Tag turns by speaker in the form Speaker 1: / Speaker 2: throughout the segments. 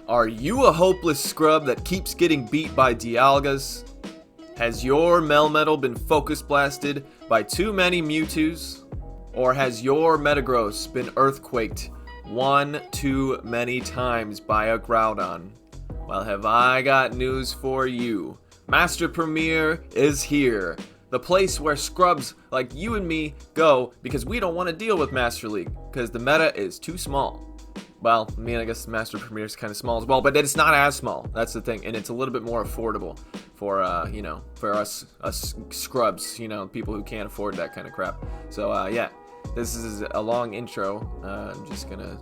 Speaker 1: Are you a hopeless scrub that keeps getting beat by Dialgas? Has your Melmetal been focus blasted by too many Mewtwo's? Or has your Metagross been earthquaked one too many times by a Groudon? Well, have I got news for you. Master Premier is here. The place where scrubs like you and me go because we don't want to deal with Master League because the meta is too small. Well, I mean, I guess Master Premier is kind of small as well, but it's not as small. That's the thing, and it's a little bit more affordable for for us scrubs, people who can't afford that kind of crap. So yeah, this is a long intro. I'm just gonna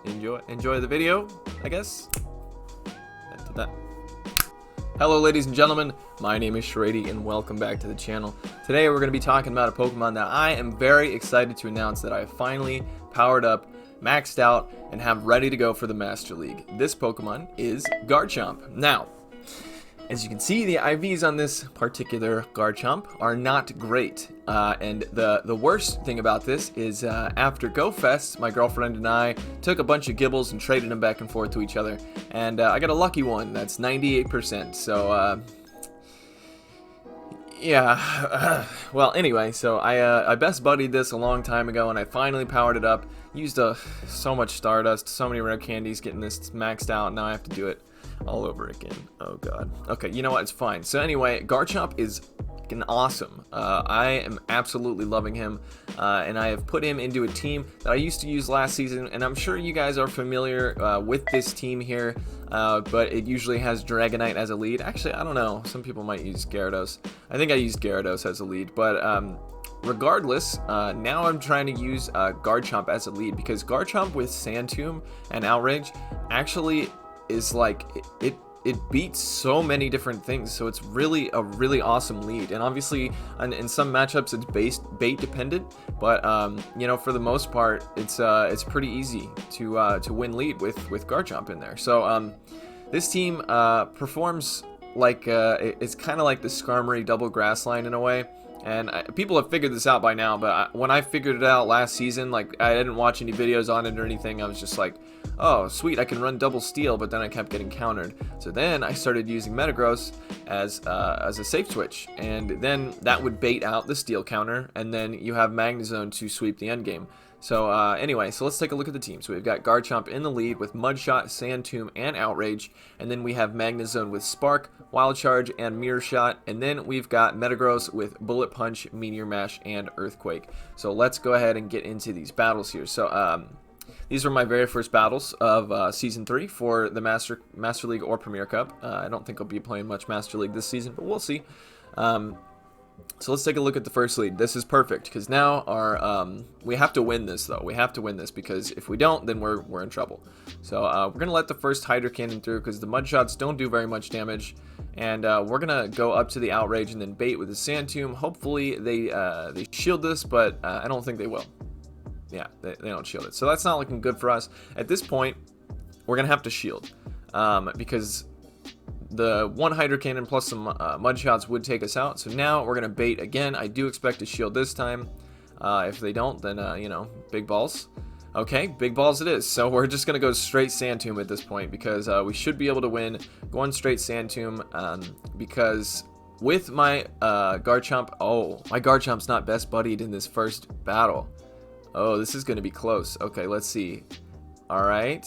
Speaker 1: enjoy the video, I guess. After that. Hello ladies and gentlemen, my name is Shraydee and welcome back to the channel. Today we're going to be talking about a Pokemon that I am very excited to announce that I have finally powered up, maxed out, and have ready to go for the Master League. This Pokemon is Garchomp. Now, as you can see, the IVs on this particular Garchomp are not great. And the worst thing about this is after GoFest, my girlfriend and I took a bunch of Gibbles and traded them back and forth to each other. And I got a lucky one. That's 98%. So, yeah. Well, anyway, so I best buddied this a long time ago, and I finally powered it up. Used so much Stardust, so many rare candies getting this maxed out. Now I have to do it all over again. Oh god. Okay, you know what? It's fine. So anyway, Garchomp is fucking awesome. I am absolutely loving him, and I have put him into a team that I used to use last season, and I'm sure you guys are familiar with this team here, but it usually has Dragonite as a lead. Actually, I don't know. Some people might use Gyarados. I think I used Gyarados as a lead, but regardless, now I'm trying to use Garchomp as a lead because Garchomp with Sand Tomb and Outrage actually is like it beats so many different things, so it's really a really awesome lead. And obviously in some matchups it's bait dependent, but for the most part it's pretty easy to win lead with Garchomp in there. So this team performs like it's kind of like the Skarmory double grass line in a way. And people have figured this out by now, but when I figured it out last season, like I didn't watch any videos on it or anything. I was just like, oh sweet, I can run double steel, but then I kept getting countered. So then I started using Metagross as a safe switch, and then that would bait out the steel counter, and then you have Magnezone to sweep the end game. So anyway, so let's take a look at the team. So we've got Garchomp in the lead with Mudshot, Sand Tomb, and Outrage. And then we have Magnezone with Spark, Wild Charge, and Mirror Shot. And then we've got Metagross with Bullet Punch, Meteor Mash, and Earthquake. So let's go ahead and get into these battles here. So these were my very first battles of Season 3 for the Master League or Premier Cup. I don't think I'll be playing much Master League this season, but we'll see. So let's take a look at the first lead. This is perfect because now we have to win this though. We have to win this because if we don't, then we're in trouble. So we're gonna let the first Hydro Cannon through because the Mudshots don't do very much damage, and we're gonna go up to the Outrage and then bait with the Sand Tomb. Hopefully they shield this, but I don't think they will. Yeah, they don't shield it. So that's not looking good for us at this point. We're gonna have to shield because the one Hydro Cannon plus some Mudshots would take us out. So now we're going to bait again. I do expect to shield this time. If they don't, then, big balls. Okay, big balls it is. So we're just going to go straight Sand Tomb at this point because we should be able to win going straight Sand Tomb because with my Garchomp, my Garchomp's not best buddied in this first battle. Oh, this is going to be close. Okay, let's see. All right.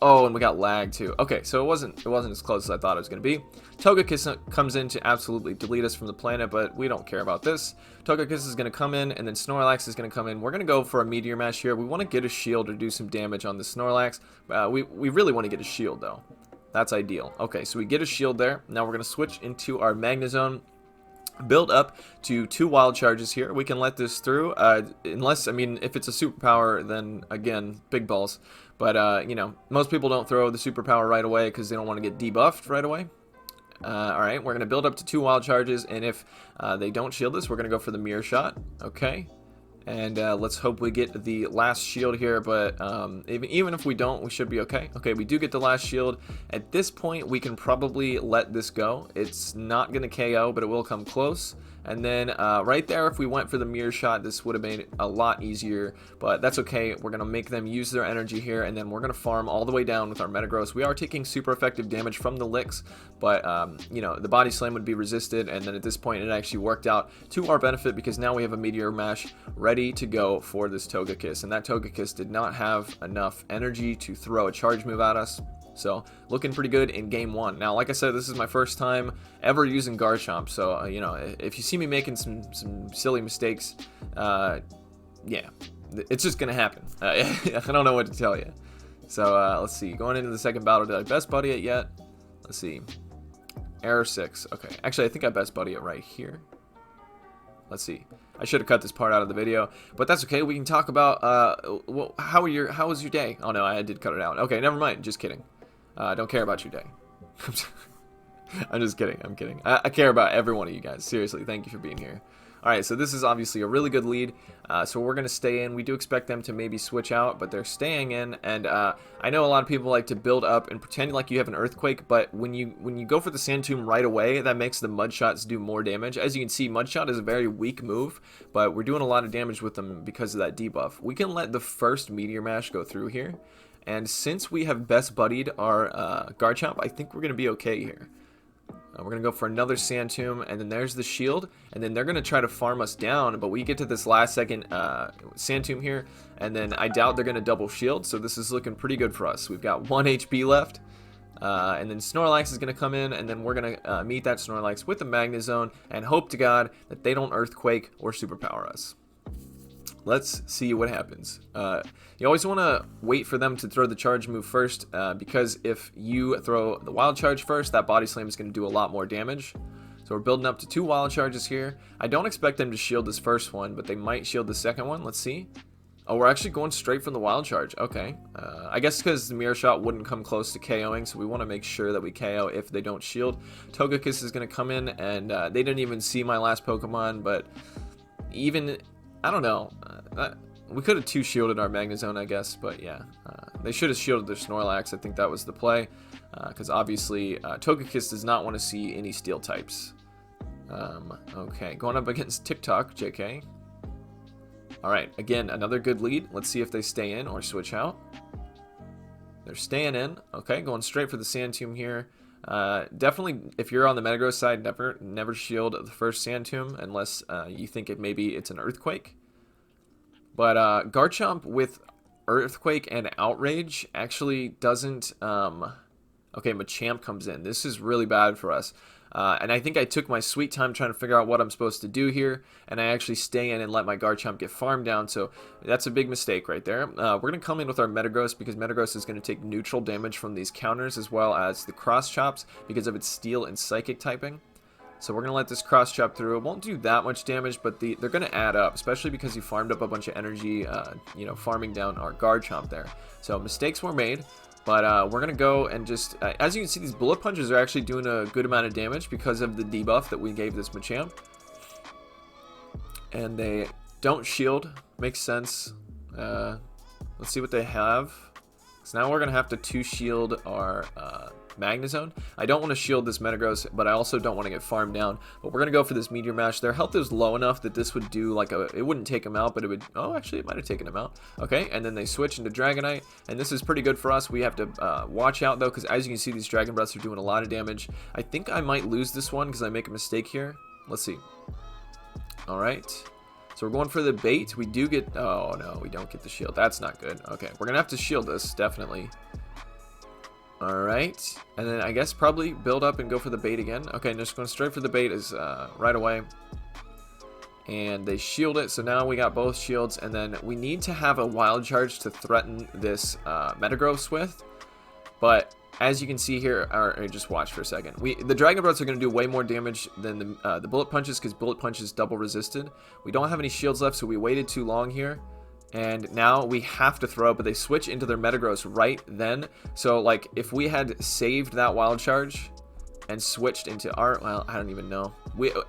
Speaker 1: Oh, and we got lag too. Okay, so it wasn't as close as I thought it was going to be. Togekiss comes in to absolutely delete us from the planet, but we don't care about this. Togekiss is going to come in, and then Snorlax is going to come in. We're going to go for a Meteor Mash here. We want to get a shield or do some damage on the Snorlax. We really want to get a shield, though. That's ideal. Okay, so we get a shield there. Now we're going to switch into our Magnezone. Build up to 2 Wild Charges here. We can let this through, unless, if it's a superpower, then again, big balls. But, most people don't throw the superpower right away because they don't want to get debuffed right away. Alright, we're going to build up to 2 Wild Charges, and if they don't shield this, we're going to go for the Mirror Shot. Okay. And let's hope we get the last shield here, but even if we don't, we should be okay. Okay, we do get the last shield. At this point, we can probably let this go. It's not going to KO, but it will come close. And then right there, if we went for the mirror shot, this would have made it a lot easier, but that's okay. We're going to make them use their energy here, and then we're going to farm all the way down with our Metagross. We are taking super effective damage from the licks, but, you know, the body slam would be resisted, and then at this point, it actually worked out to our benefit because now we have a Meteor Mash ready to go for this Togekiss, and that Togekiss did not have enough energy to throw a charge move at us. So, looking pretty good in game 1. Now, like I said, this is my first time ever using Garchomp, so, you know, if you see me making some silly mistakes, yeah, it's just gonna happen. I don't know what to tell you. So, let's see. Going into the second battle, did I best buddy it yet? Let's see. Error 6. Okay, actually, I think I best buddy it right here. Let's see. I should have cut this part out of the video, but that's okay. We can talk about, well, how was your day? Oh, no, I did cut it out. Okay, never mind. Just kidding. Don't care about your day. I'm just kidding. I'm kidding. I care about every one of you guys. Seriously, thank you for being here. Alright, so this is obviously a really good lead. So we're going to stay in. We do expect them to maybe switch out, but they're staying in. And I know a lot of people like to build up and pretend like you have an Earthquake, but when you go for the Sand Tomb right away, that makes the Mud Shots do more damage. As you can see, Mud Shot is a very weak move, but we're doing a lot of damage with them because of that debuff. We can let the first Meteor Mash go through here. And since we have best buddied our Garchomp, I think we're going to be okay here. We're going to go for another Sand Tomb, and then there's the shield, and then they're going to try to farm us down, but we get to this last second Sand Tomb here, and then I doubt they're going to double shield, so this is looking pretty good for us. We've got 1 HP left, and then Snorlax is going to come in, and then we're going to meet that Snorlax with the Magnezone, and hope to God that they don't Earthquake or Superpower us. Let's see what happens. You always want to wait for them to throw the charge move first, because if you throw the wild charge first, that body slam is going to do a lot more damage. So we're building up to 2 wild charges here. I don't expect them to shield this first one, but they might shield the second one. Let's see. Oh, we're actually going straight from the wild charge. Okay. I guess because the mirror shot wouldn't come close to KOing, so we want to make sure that we KO if they don't shield. Togekiss is going to come in, and they didn't even see my last Pokemon, but even... I don't know. We could have 2-shielded our Magnezone, I guess, but yeah. They should have shielded their Snorlax. I think that was the play, because obviously Togekiss does not want to see any steel types. Okay, going up against TikTok, JK. Alright, again, another good lead. Let's see if they stay in or switch out. They're staying in. Okay, going straight for the Sand Tomb here. Definitely, if you're on the Metagross side, never shield the first Sand Tomb unless you think it's an Earthquake. But Garchomp with Earthquake and Outrage actually doesn't... Okay, Machamp comes in. This is really bad for us. And I think I took my sweet time trying to figure out what I'm supposed to do here, and I actually stay in and let my Garchomp get farmed down, so that's a big mistake right there. We're going to come in with our Metagross because Metagross is going to take neutral damage from these counters as well as the Cross Chops because of its Steel and Psychic typing. So we're going to let this Cross Chop through. It won't do that much damage, but they're going to add up, especially because he farmed up a bunch of energy, you know, farming down our Garchomp there. So mistakes were made. But we're going to go and just, as you can see, these Bullet Punches are actually doing a good amount of damage because of the debuff that we gave this Machamp. And they don't shield. Makes sense. Let's see what they have. So now we're going to have to 2-shield our Magnezone. I don't want to shield this Metagross, but I also don't want to get farmed down. But we're going to go for this Meteor Mash. Their health is low enough that this would do like it wouldn't take him out, but it would, oh, actually it might have taken him out. Okay, and then they switch into Dragonite, and this is pretty good for us. We have to watch out though, because as you can see, these Dragon Breaths are doing a lot of damage. I think I might lose this one because I make a mistake here. Let's see. Alright. So we're going for the bait. We do get, oh no, we don't get the shield. That's not good. Okay, we're going to have to shield this, definitely. Alright, and then I guess probably build up and go for the bait again. Okay, just going straight for the bait is right away. And they shield it, so now we got both shields, and then we need to have a wild charge to threaten this Metagross with. But as you can see here, or just watch for a second, the Dragon Breaths are going to do way more damage than the Bullet Punches because Bullet Punch is double resisted. We don't have any shields left, so we waited too long here. And now we have to throw, but they switch into their Metagross right then. So, like, if we had saved that Wild Charge and switched into our... Well, I don't even know.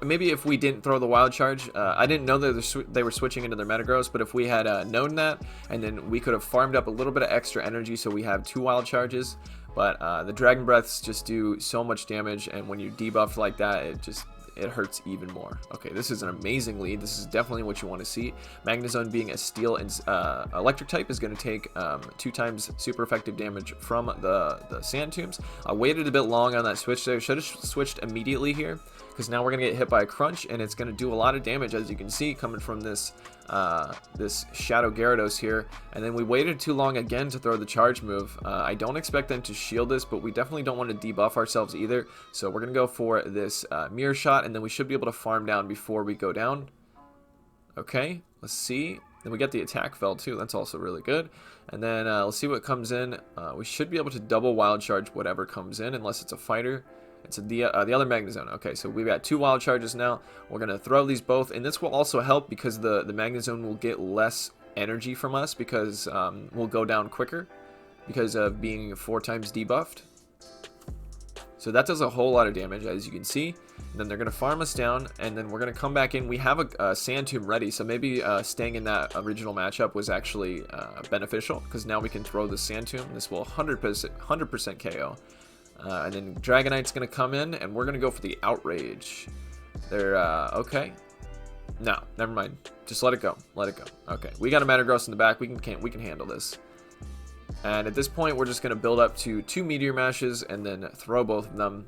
Speaker 1: Maybe if we didn't throw the Wild Charge... I didn't know that they were switching into their Metagross, but if we had known that, and then we could have farmed up a little bit of extra energy so we have 2 Wild Charges. But the Dragon Breaths just do so much damage, and when you debuff like that, it hurts even more. Okay, this is an amazing lead. This is definitely what you want to see. Magnezone being a steel and electric type is going to take 2 times super effective damage from the Sand Tombs. I waited a bit long on that switch there. Should have switched immediately here, because now we're going to get hit by a crunch, and it's going to do a lot of damage, as you can see, coming from this this Shadow Gyarados here. And then we waited too long again to throw the charge move. I don't expect them to shield this, but we definitely don't want to debuff ourselves either. So we're going to go for this mirror shot, and then we should be able to farm down before we go down. Okay, let's see. Then we get the attack fell too. That's also really good. And then let's see what comes in. We should be able to double wild charge whatever comes in, unless it's a fighter. It's the other Magnezone. Okay, so we've got 2 wild charges now. We're going to throw these both, and this will also help because the Magnezone will get less energy from us, because we'll go down quicker because of being 4 times debuffed. So that does a whole lot of damage, as you can see. And then they're going to farm us down, and then we're going to come back in. We have a Sand Tomb ready, so maybe staying in that original matchup was actually beneficial, because now we can throw the Sand Tomb. This will 100% KO. And then Dragonite's going to come in, and we're going to go for the outrage. They're, okay. No, never mind. Just let it go. Let it go. Okay, we got a Metagross in the back. We can handle this. And at this point, we're just going to build up to 2 Meteor Mashes and then throw both of them.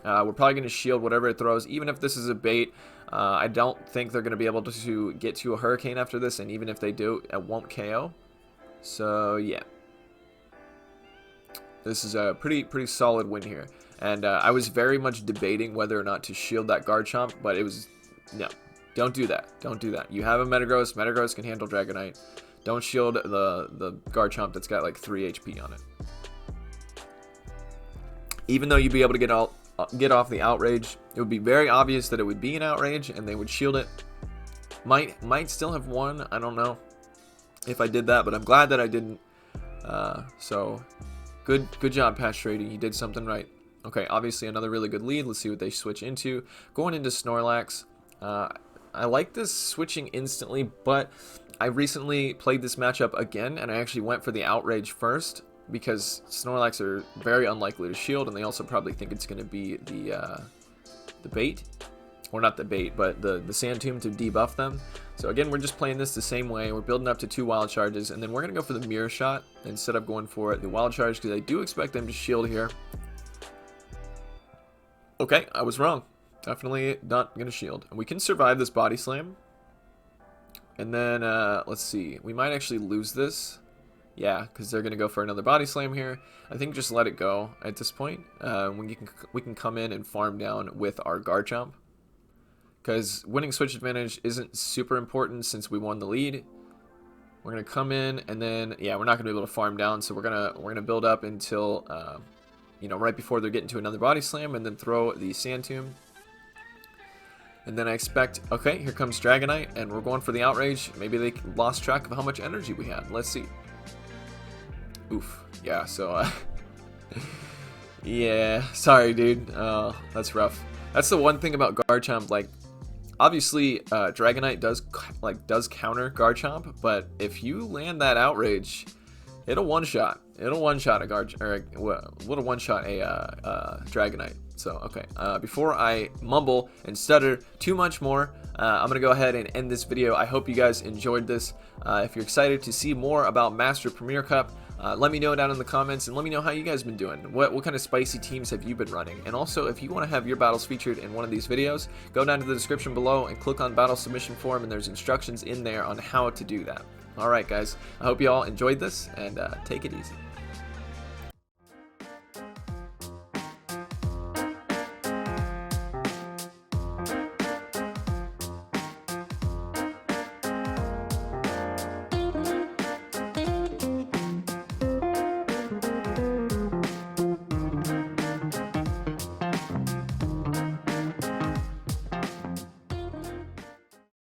Speaker 1: We're probably going to shield whatever it throws, even if this is a bait. I don't think they're going to be able to get to a Hurricane after this, and even if they do, it won't KO. So, yeah. This is a pretty solid win here. And I was very much debating whether or not to shield that Garchomp, but it was, no, don't do that. Don't do that. You have a Metagross. Metagross can handle Dragonite. Don't shield the Garchomp that's got like 3 HP on it. Even though you'd be able to get off the outrage, it would be very obvious that it would be an outrage, and they would shield it. Might still have won. I don't know if I did that, but I'm glad that I didn't. So good job, shraydee. You did something right. Okay, obviously another really good lead. Let's see what they switch into. Going into Snorlax. I like this switching instantly, but I recently played this matchup again, and I actually went for the outrage first, because Snorlax are very unlikely to shield, and they also probably think it's going to be the bait. Or not the bait, but the Sand Tomb to debuff them. So again, we're just playing this the same way. We're building up to 2 wild charges, and then we're going to go for the mirror shot instead of going for the wild charge, because I do expect them to shield here. Okay, I was wrong. Definitely not going to shield. And we can survive this body slam. And then, let's see. We might actually lose this. Yeah, because they're going to go for another body slam here. I think just let it go at this point. We can come in and farm down with our Garchomp. Because winning switch advantage isn't super important since we won the lead. We're going to come in, and then, yeah, we're not going to be able to farm down. So we're gonna build up until, you know, right before they're getting to another body slam, and then throw the Sand Tomb. And then I expect, okay, here comes Dragonite, and we're going for the outrage. Maybe they lost track of how much energy we had. Let's see. Oof. Yeah, so, yeah, sorry, dude. That's rough. That's the one thing about Garchomp, like, obviously, Dragonite does counter Garchomp, but if you land that outrage, it'll one-shot. It'll one-shot a Dragonite. So, okay, before I mumble and stutter too much more, I'm going to go ahead and end this video. I hope you guys enjoyed this. If you're excited to see more about Master Premier Cup, let me know down in the comments, and let me know how you guys been doing. What kind of spicy teams have you been running? And also, if you want to have your battles featured in one of these videos, go down to the description below and click on battle submission form, and there's instructions in there on how to do that. Alright guys, I hope you all enjoyed this, and take it easy.